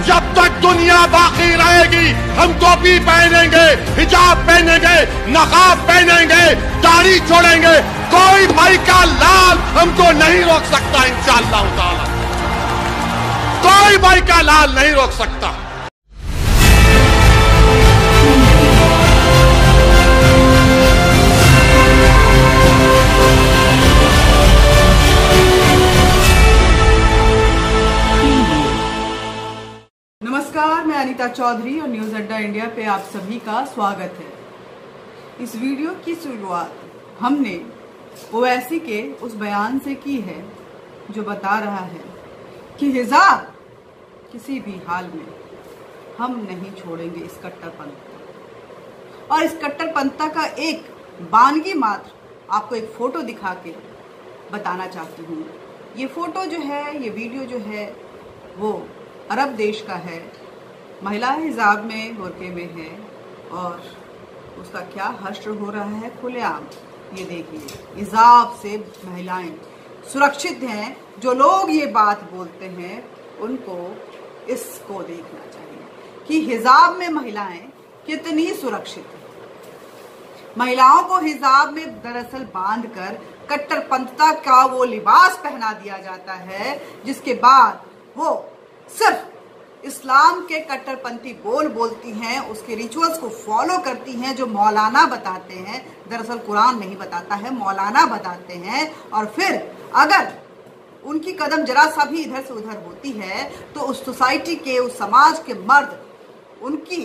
जब तक दुनिया बाकी रहेगी हम टोपी पहनेंगे, हिजाब पहनेंगे, नकाब पहनेंगे, दाढ़ी छोड़ेंगे। कोई भाई का लाल हमको नहीं रोक सकता इंशाअल्लाह ताला। कोई भाई का लाल नहीं रोक सकता। नमस्कार, मैं अनीता चौधरी और न्यूज अड्डा इंडिया पे आप सभी का स्वागत है। इस वीडियो की शुरुआत हमने ओवैसी के उस बयान से की है जो बता रहा है कि हिजाब किसी भी हाल में हम नहीं छोड़ेंगे इस कट्टरपंथ। और इस कट्टरपंथता का एक बानगी मात्र आपको एक फोटो दिखा के बताना चाहती हूँ। ये फोटो जो है, ये वीडियो जो है वो अरब देश का है। महिला हिजाब में, बुर्के में है और उसका क्या हश्र हो रहा है खुलेआम। ये देखिए, हिजाब से महिलाएं सुरक्षित हैं। जो लोग ये बात बोलते हैं उनको इसको देखना चाहिए कि हिजाब में महिलाएं कितनी सुरक्षित हैं। महिलाओं को हिजाब में दरअसल बांधकर कट्टरपंथता का वो लिबास पहना दिया जाता है, जिसके बाद वो सिर्फ इस्लाम के कट्टरपंथी बोल बोलती हैं, उसके रिचुअल्स को फॉलो करती हैं जो मौलाना बताते हैं। दरअसल कुरान नहीं बताता है, मौलाना बताते हैं। और फिर अगर उनकी कदम जरा सा भी इधर से उधर होती है तो उस सोसाइटी के, उस समाज के मर्द उनकी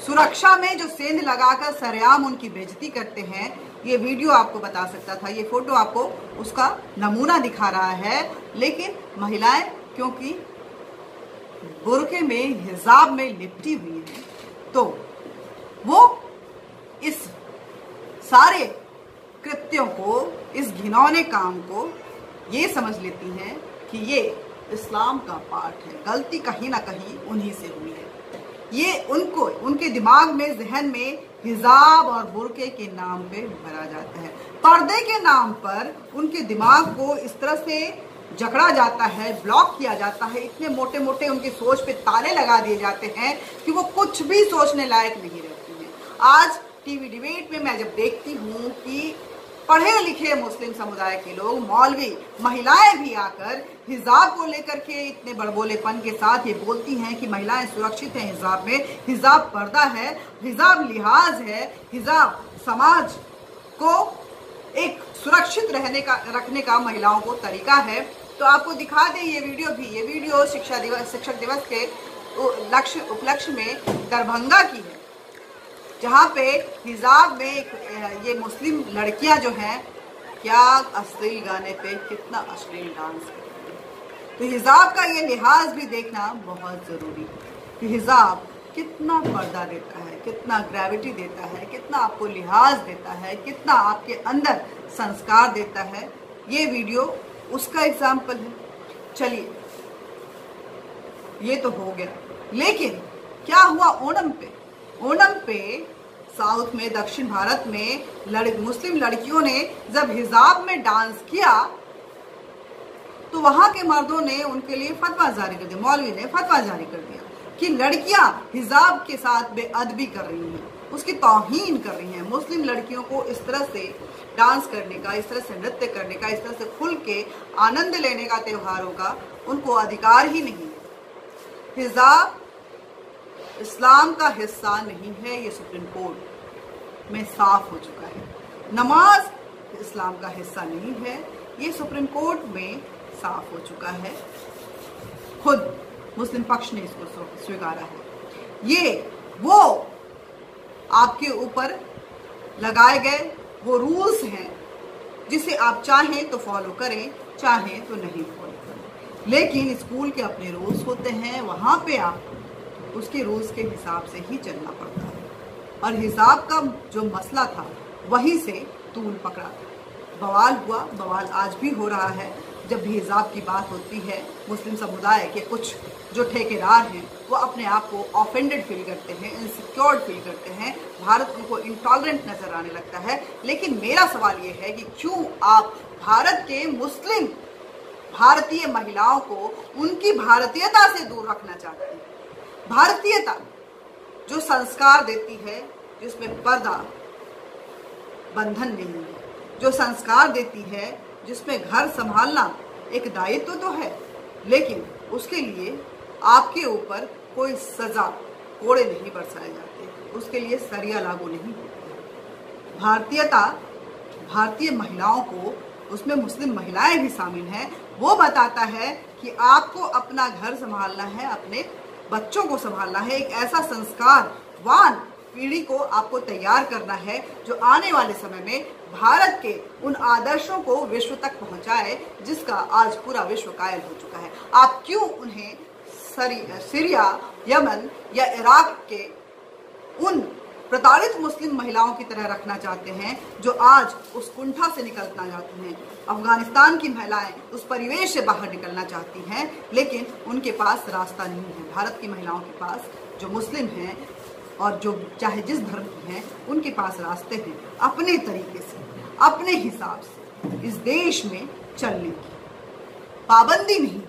सुरक्षा में जो सेंध लगाकर सरेआम उनकी बेइज्जती करते हैं। ये वीडियो आपको बता सकता था, ये फोटो आपको उसका नमूना दिखा रहा है। लेकिन महिलाएं क्योंकि बुर्के में, हिजाब में लिपटी हुई है, तो वो इस सारे कृत्यों को, इस घिनौने काम को ये समझ लेती हैं कि ये इस्लाम का पार्ट है। गलती कहीं ना कहीं उन्हीं से हुई है। ये उनको, उनके दिमाग में, जहन में हिजाब और बुर्के के नाम पे भरा जाता है। पर्दे के नाम पर उनके दिमाग को इस तरह से जकड़ा जाता है, ब्लॉक किया जाता है। इतने मोटे मोटे उनकी सोच पे ताले लगा दिए जाते हैं कि वो कुछ भी सोचने लायक नहीं रहती हैं। आज टीवी डिबेट में मैं जब देखती हूँ कि पढ़े लिखे मुस्लिम समुदाय के लोग, मौलवी, महिलाएं भी आकर हिजाब को लेकर के इतने बड़बोलेपन के साथ ये बोलती हैं कि महिलाएं सुरक्षित हैं हिजाब में, हिजाब पर्दा है, हिजाब लिहाज है, हिजाब समाज को एक सुरक्षित रखने का महिलाओं को तरीका है। तो आपको दिखा दें ये वीडियो भी। ये वीडियो शिक्षक दिवस के उपलक्ष्य में दरभंगा की है, जहाँ पे हिजाब में ये मुस्लिम लड़कियां जो हैं, क्या अश्लील गाने पे कितना अश्लील डांस करती हैं। तो हिजाब का ये लिहाज भी देखना बहुत जरूरी है कि हिजाब कितना पर्दा देता है, कितना ग्रेविटी देता है, कितना आपको लिहाज देता है, कितना आपके अंदर संस्कार देता है। ये वीडियो उसका एग्जाम्पल है। चलिए, ये तो हो गया, लेकिन क्या हुआ ओणम पे? ओणम पे साउथ में, दक्षिण भारत में मुस्लिम लड़कियों ने जब हिजाब में डांस किया तो वहां के मर्दों ने उनके लिए फतवा जारी कर दिया। मौलवी ने फतवा जारी कर दिया कि लड़कियां हिजाब के साथ बेअदबी कर रही हैं, उसकी तौहीन कर रही हैं। मुस्लिम लड़कियों को इस तरह से डांस करने का, इस तरह से नृत्य करने का, इस तरह से खुल के आनंद लेने का त्योहारों का उनको अधिकार ही नहीं है। हिजाब इस्लाम का हिस्सा नहीं है, ये सुप्रीम कोर्ट में साफ हो चुका है। नमाज इस्लाम का हिस्सा नहीं है, ये सुप्रीम कोर्ट में साफ हो चुका है। खुद मुस्लिम पक्ष ने इसको स्वीकारा है। ये वो आपके ऊपर लगाए गए वो रूल्स हैं जिसे आप चाहें तो फॉलो करें, चाहें तो नहीं फॉलो करें। लेकिन स्कूल के अपने रूल्स होते हैं, वहाँ पे आपको उसके रूल्स के हिसाब से ही चलना पड़ता है। और हिजाब का जो मसला था वहीं से तूल पकड़ा था। बवाल हुआ, बवाल आज भी हो रहा है। जब भी हिजाब की बात होती है, मुस्लिम समुदाय के कुछ जो ठेकेदार हैं वो अपने आप को ऑफेंडेड फील करते हैं, इनसिक्योर्ड फील करते हैं, भारत उनको इंटॉलरेंट नजर आने लगता है। लेकिन मेरा सवाल ये है कि क्यों आप भारत के मुस्लिम भारतीय महिलाओं को उनकी भारतीयता से दूर रखना चाहते हैं। भारतीयता जो संस्कार देती है, जिसमें पर्दा बंधन नहीं है, जो संस्कार देती है, जिसमें घर संभालना एक दायित्व तो है, लेकिन उसके लिए आपके ऊपर कोई सजा, कोड़े नहीं बरसाए जाते, उसके लिए सरिया लागू नहीं होती। भारतीयता भारतीय महिलाओं को, उसमें मुस्लिम महिलाएं भी शामिल हैं, वो बताता है कि आपको अपना घर संभालना है, अपने बच्चों को संभालना है। एक ऐसा संस्कारवान पीढ़ी को आपको तैयार करना है जो आने वाले समय में भारत के उन आदर्शों को विश्व तक पहुंचाए जिसका आज पूरा विश्व कायल हो चुका है। आप क्यों उन्हें सीरिया, यमन या इराक के उन प्रताड़ित मुस्लिम महिलाओं की तरह रखना चाहते हैं जो आज उस कुंठा से निकलना चाहती हैं? अफगानिस्तान की महिलाएं उस परिवेश से बाहर निकलना चाहती हैं, लेकिन उनके पास रास्ता नहीं है। भारत की महिलाओं के पास, जो मुस्लिम हैं और जो चाहे जिस धर्म की हैं, उनके पास रास्ते हैं अपने तरीके से, अपने हिसाब से इस देश में चलने की। पाबंदी नहीं,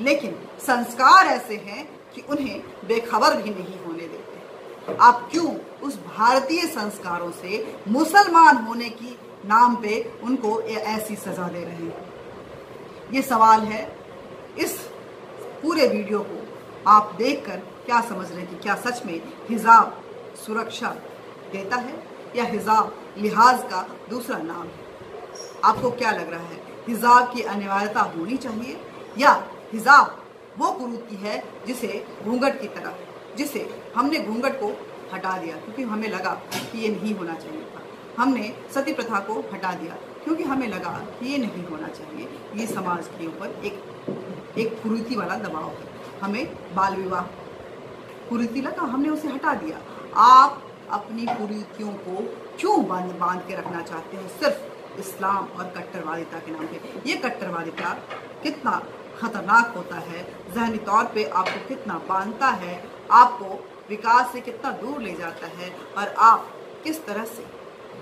लेकिन संस्कार ऐसे हैं कि उन्हें बेखबर भी नहीं होने देते। आप क्यों उस भारतीय संस्कारों से मुसलमान होने की नाम पे उनको ऐसी सजा दे रहे हैं? ये सवाल है। इस पूरे वीडियो को आप देखकर क्या समझ रहे हैं कि क्या सच में हिजाब सुरक्षा देता है या हिजाब लिहाज का दूसरा नाम है? आपको क्या लग रहा है? हिजाब की अनिवार्यता होनी चाहिए या हिजाब वो कुरीति है जिसे घूंघट की तरह, जिसे हमने घूंघट को हटा दिया क्योंकि हमें लगा कि ये नहीं होना चाहिए था। हमने सती प्रथा को हटा दिया क्योंकि हमें लगा कि ये नहीं होना चाहिए। ये समाज के ऊपर एक कुरीति वाला दबाव है। हमें बाल विवाह कुरीति लगा, हमने उसे हटा दिया। आप अपनी कुरीतियों को क्यों बांध के रखना चाहते हैं सिर्फ इस्लाम और कट्टरवादिता के नाम पे? ये कट्टरवादिता कितना खतरनाक होता है, ज़हनी तौर पे आपको कितना बांधता है, आपको विकास से कितना दूर ले जाता है और आप किस तरह से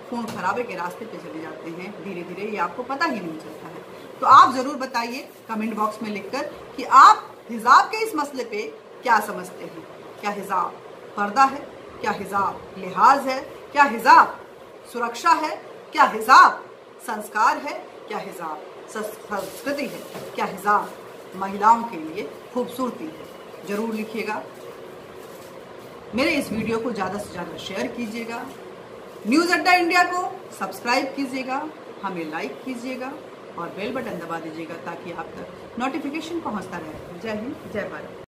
खून खराबे के रास्ते पे चले जाते हैं धीरे धीरे, ये आपको पता ही नहीं चलता है। तो आप ज़रूर बताइए कमेंट बॉक्स में लिखकर कि आप हिजाब के इस मसले पे क्या समझते हैं। क्या हिजाब पर्दा है? क्या हिजाब लिहाज है? क्या हिजाब सुरक्षा है? क्या हिजाब संस्कार है? क्या हिजाब संस्कृति है? क्या हिजाब महिलाओं के लिए खूबसूरती है? जरूर लिखिएगा। मेरे इस वीडियो को ज़्यादा से ज़्यादा शेयर कीजिएगा। न्यूज़ अड्डा इंडिया को सब्सक्राइब कीजिएगा, हमें लाइक कीजिएगा और बेल बटन दबा दीजिएगा ताकि आप तक नोटिफिकेशन पहुंचता रहे। जय हिंद, जय भारत।